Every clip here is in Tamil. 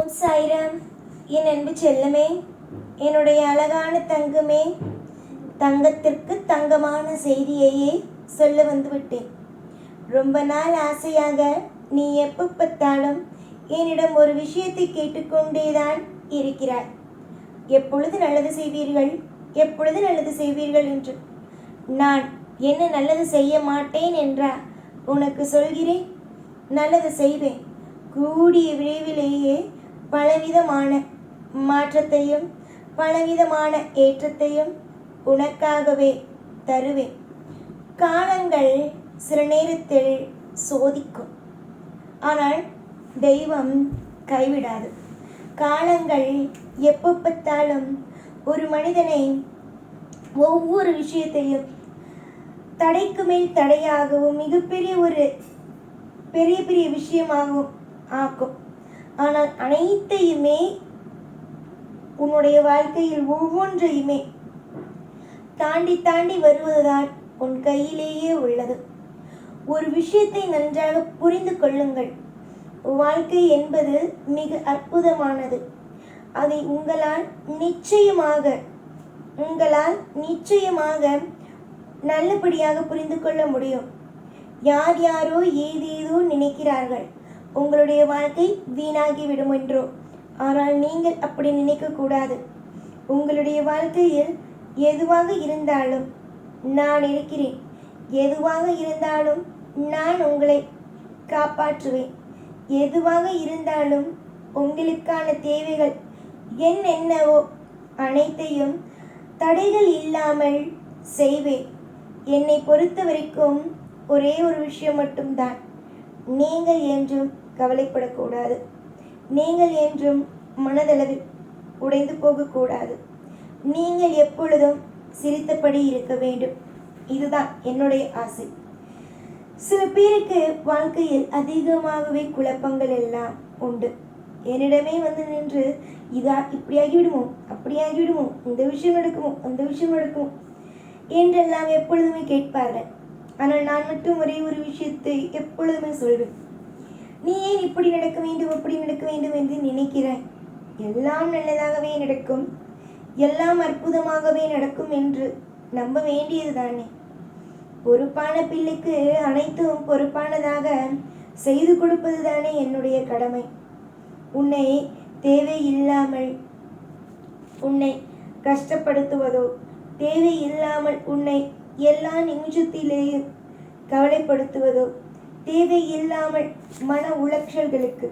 ஓம் சாய்ராம். என் அன்பு செல்லமே, என்னுடைய அழகான தங்கமே, தங்கத்திற்கு தங்கமான செய்தியையே சொல்ல வந்து விட்டேன். ரொம்ப நாள் ஆசையாக நீ எப்போ பார்த்தாலும் என்னிடம் ஒரு விஷயத்தை கேட்டுக்கொண்டேதான் இருக்கிறாய். எப்பொழுது நல்லது செய்வீர்கள், எப்பொழுது நல்லது செய்வீர்கள் என்று. நான் என்ன நல்லது செய்ய மாட்டேன் என்றா உனக்கு சொல்கிறேன்? நல்லது செய்வேன். கூடிய விரைவிலேயே பலவிதமான மாற்றத்தையும் பலவிதமான ஏற்றத்தையும் உனக்காகவே தருவேன். காலங்கள் சில நேரத்தில் சோதிக்கும், ஆனால் தெய்வம் கைவிடாது. காலங்கள் எப்போ பார்த்தாலும் ஒரு மனிதனை ஒவ்வொரு விஷயத்தையும் தடைக்கு மேல் தடையாகவும் மிகப்பெரிய ஒரு பெரிய விஷயமாகவும் ஆக்கும். ஆனால் அனைத்தையுமே உன்னுடைய வாழ்க்கையில் ஒவ்வொன்றையுமே தாண்டி தாண்டி வருவதுதான் உன் கையிலேயே உள்ளது. ஒரு விஷயத்தை நன்றாக புரிந்து கொள்ளுங்கள். வாழ்க்கை என்பது மிக அற்புதமானது. அதை உங்களால் நிச்சயமாக நல்லபடியாக புரிந்து கொள்ள முடியும். யார் யாரோ ஏதேதோ நினைக்கிறார்கள், உங்களுடைய வாழ்க்கை வீணாகிவிடும் என்றோ. ஆனால் நீங்கள் அப்படி நினைக்கக்கூடாது. உங்களுடைய வாழ்க்கையில் எதுவாக இருந்தாலும் நான் இருக்கிறேன். எதுவாக இருந்தாலும் நான் உங்களை காப்பாற்றுவேன். எதுவாக இருந்தாலும் உங்களுக்கான தேவைகள் என்னென்னவோ அனைத்தையும் தடைகள் இல்லாமல் செய்வேன். என்னை பொறுத்த வரைக்கும் ஒரே ஒரு விஷயம் மட்டும்தான், நீங்கள் என்றும் கவலைப்படக்கூடாது. நீங்கள் என்றும் மனதளவில் உடைந்து போகக்கூடாது. நீங்கள் எப்பொழுதும் சிரித்தபடி இருக்க வேண்டும். இதுதான் என்னுடைய ஆசை. சில பேருக்கு வாழ்க்கையில் அதிகமாகவே குழப்பங்கள் எல்லாம் உண்டு. என்னிடமே வந்து நின்று இப்படியாகிவிடுமோ, அப்படியாகிவிடுமோ, இந்த விஷயம் நடக்குமோ, அந்த விஷயம் நடக்குமோ என்றெல்லாம் எப்பொழுதுமே கேட்பார்கள். ஆனால் நான் மட்டும் ஒரே ஒரு விஷயத்தை எப்பொழுதுமே சொல்வேன். நீ ஏன் இப்படி நடக்க வேண்டும், அப்படி நடக்க வேண்டும் என்று நினைக்கிறாய்? எல்லாம் நல்லதாகவே நடக்கும், எல்லாம் அற்புதமாகவே நடக்கும் என்று நம்ப வேண்டியது தானே. பொறுப்பான பிள்ளைக்கு அனைத்தும் பொறுப்பானதாக செய்து கொடுப்பது தானே என்னுடைய கடமை. உன்னை தேவையில்லாமல் உன்னை கஷ்டப்படுத்துவதோ, தேவையில்லாமல் உன்னை எல்லா நிமிஷத்திலேயும் கவலைப்படுத்துவதோ, தேவையில்லாமல் மன உளைச்சல்களுக்கு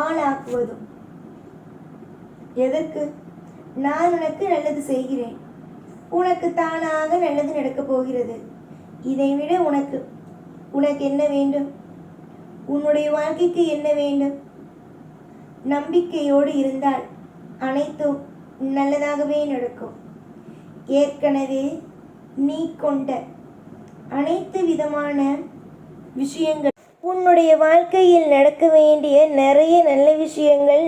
ஆளாக்குவதோ எதற்கு? நான் உனக்கு நல்லது செய்கிறேன், உனக்கு தானாக நல்லது நடக்கப் போகிறது. இதைவிட உனக்கு என்ன வேண்டும்? உன்னுடைய வாழ்க்கைக்கு என்ன வேண்டும்? நம்பிக்கையோடு இருந்தால் அனைத்தும் நல்லதாகவே நடக்கும். ஏற்கனவே நீ கொண்ட அனைத்து விதமான விஷயங்கள், உன்னுடைய வாழ்க்கையில் நடக்க வேண்டிய நிறைய நல்ல விஷயங்கள்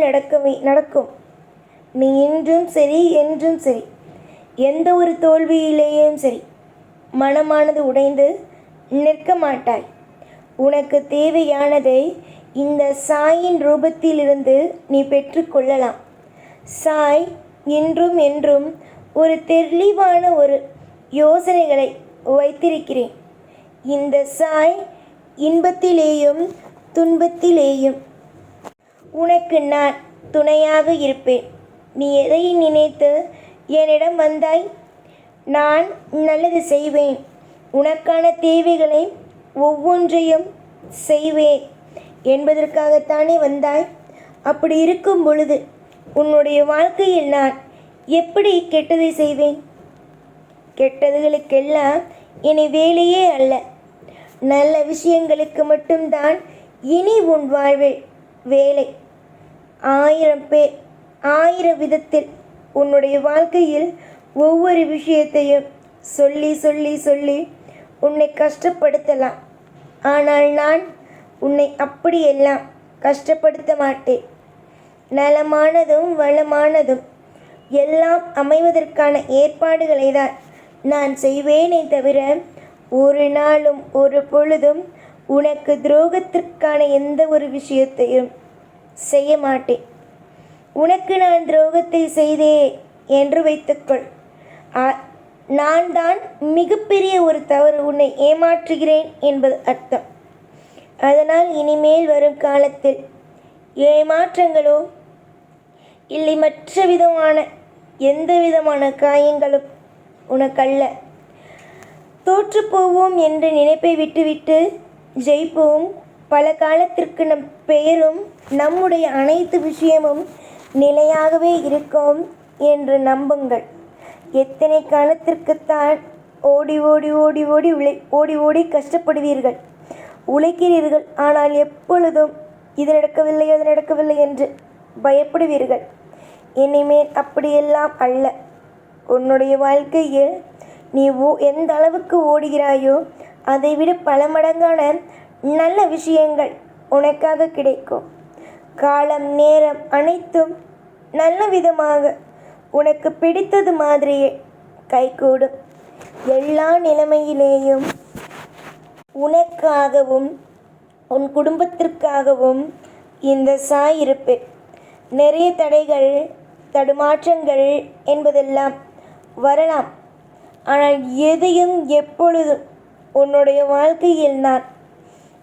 நடக்கும். நீ இன்றும் சரி, என்றும் சரி, எந்த ஒரு தோல்வியிலேயும் சரி, மனமானது உடைந்து நிற்க மாட்டாய். உனக்கு தேவையானதை இந்த சாயின் ரூபத்திலிருந்து நீ பெற்றுக்கொள்ளலாம். சாய் இன்றும் என்றும் ஒரு தெளிவான ஒரு யோசனைகளை வைத்திருக்கிறேன். இந்த சாய் இன்பத்திலேயும் துன்பத்திலேயும் உனக்கு நான் துணையாக இருப்பேன். நீ எதை நினைத்து என்னிடம் வந்தாய்? நான் நல்லது செய்வேன், உனக்கான தேவைகளை ஒவ்வொன்றையும் செய்வேன் என்பதற்காகத்தானே வந்தாய். அப்படி இருக்கும் பொழுது உன்னுடைய வாழ்க்கையில் நான் எப்படி கெட்டதை செய்வேன்? கெட்டதுகளுக்கெல்லாம் இனி வேலையே அல்ல. நல்ல விஷயங்களுக்கு மட்டும்தான் இனி உன் வாழ்வில் வேலை. 1000 பேர் 1000 விதத்தில் உன்னுடைய வாழ்க்கையில் ஒவ்வொரு விஷயத்தையும் சொல்லி உன்னை கஷ்டப்படுத்தலாம். ஆனால் நான் உன்னை அப்படியெல்லாம் கஷ்டப்படுத்த மாட்டேன். நலமானதும் வளமானதும் எல்லாம் அமைவதற்கான ஏற்பாடுகளை தான் நான் செய்வேனே தவிர ஒரு நாளும் ஒரு பொழுதும் உனக்கு துரோகத்திற்கான எந்த ஒரு விஷயத்தையும் செய்ய மாட்டேன். உனக்கு நான் துரோகத்தை செய்தே என்று வைத்துக்கொள். நான் தான் மிகப்பெரிய ஒரு தவறு உன்னை ஏமாற்றுகிறேன் என்பது அர்த்தம். அதனால் இனிமேல் வரும் காலத்தில் ஏமாற்றங்களோ இல்லை மற்ற விதமான எந்த விதமான காயங்களும் உனக்கல்ல. தோற்றுப்போவோம் என்ற நினைப்பை விட்டுவிட்டு ஜெயிப்போம். பல காலத்திற்கு நம் பெயரும் நம்முடைய அனைத்து விஷயமும் நிலையாகவே இருக்கும் என்று நம்புங்கள். எத்தனை காலத்திற்குத்தான் ஓடி ஓடி ஓடி ஓடி ஓடி ஓடி கஷ்டப்படுவீர்கள், உழைக்கிறீர்கள். ஆனால் எப்பொழுதும் இது நடக்கவில்லை அது நடக்கவில்லை என்று பயப்படுவீர்கள். இனிமேல் அப்படியெல்லாம் அல்ல. உன்னுடைய வாழ்க்கையில் நீ எந்த அளவுக்கு ஓடுகிறாயோ அதைவிட பல மடங்கான நல்ல விஷயங்கள் உனக்காக கிடைக்கும். காலம் நேரம் அனைத்தும் நல்ல விதமாக உனக்கு பிடித்தது மாதிரியே கைகூடும். எல்லா நிலைமையிலேயும் உனக்காகவும் உன் குடும்பத்திற்காகவும் இந்த சாய் இருப்பேன். நிறைய தடைகள் தடுமாற்றங்கள் என்பதெல்லாம் வரலாம். ஆனால் எதையும் எப்பொழுதும் உன்னுடைய வாழ்க்கையில் நான்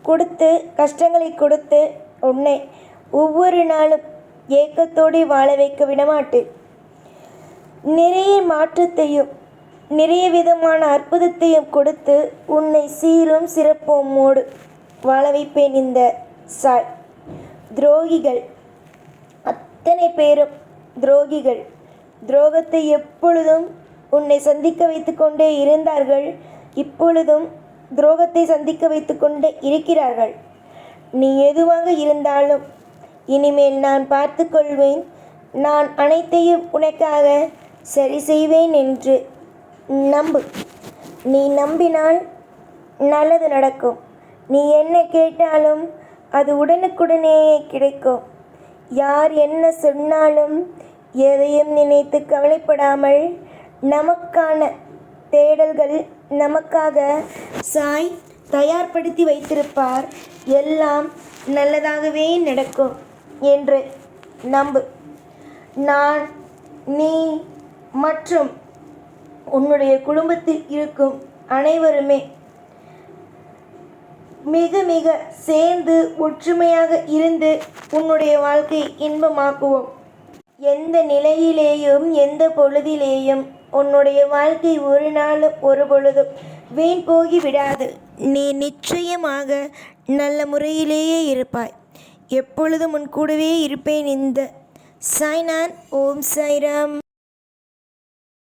கொடுத்து கஷ்டங்களை கொடுத்து உன்னை ஒவ்வொரு நாளும் ஏக்கத்தோடு வாழ வைக்க விடமாட்டேன். நிறைய மாற்றத்தையும் நிறைய விதமான அற்புதத்தையும் கொடுத்து உன்னை சீரும் சிறப்போமோடு வாழ வைப்பேன். இந்த சாய் துரோகிகள் அத்தனை பேரும் துரோகிகள். துரோகத்தை எப்பொழுதும் உன்னை சந்திக்க வைத்து கொண்டே இருந்தார்கள். இப்பொழுதும் துரோகத்தை சந்திக்க வைத்து கொண்டே இருக்கிறார்கள். நீ எதுவாக இருந்தாலும் இனிமேல் நான் பார்த்து கொள்வேன். நான் அனைத்தையும் உனக்காக சரி செய்வேன் என்று நம்பு. நீ நம்பினால் நல்லது நடக்கும். நீ என்ன கேட்டாலும் அது உடனுக்குடனே கிடைக்கும். யார் என்ன சொன்னாலும் எதையும் நினைத்து கவலைப்படாமல் நமக்கான தேடல்கள் நமக்காக சாய் தயார்படுத்தி வைத்திருப்பார். எல்லாம் நல்லதாகவே நடக்கும் என்று நம்பு. நான், நீ மற்றும் உன்னுடைய குடும்பத்தில் இருக்கும் அனைவருமே மிக மிக சேர்ந்து ஒற்றுமையாக இருந்து உன்னுடைய வாழ்க்கையை இன்பமாக்குவோம். எந்த நிலையிலேயும் எந்த பொழுதிலேயும் உன்னுடைய வாழ்க்கை ஒரு நாளும் ஒரு பொழுதும் வீண் போகி விடாது. நீ நிச்சயமாக நல்ல முறையிலேயே இருப்பாய். எப்பொழுதும் உன் கூடவே இருப்பேன். இந்த சாய்நாத். ஓம் சாய்ராம்.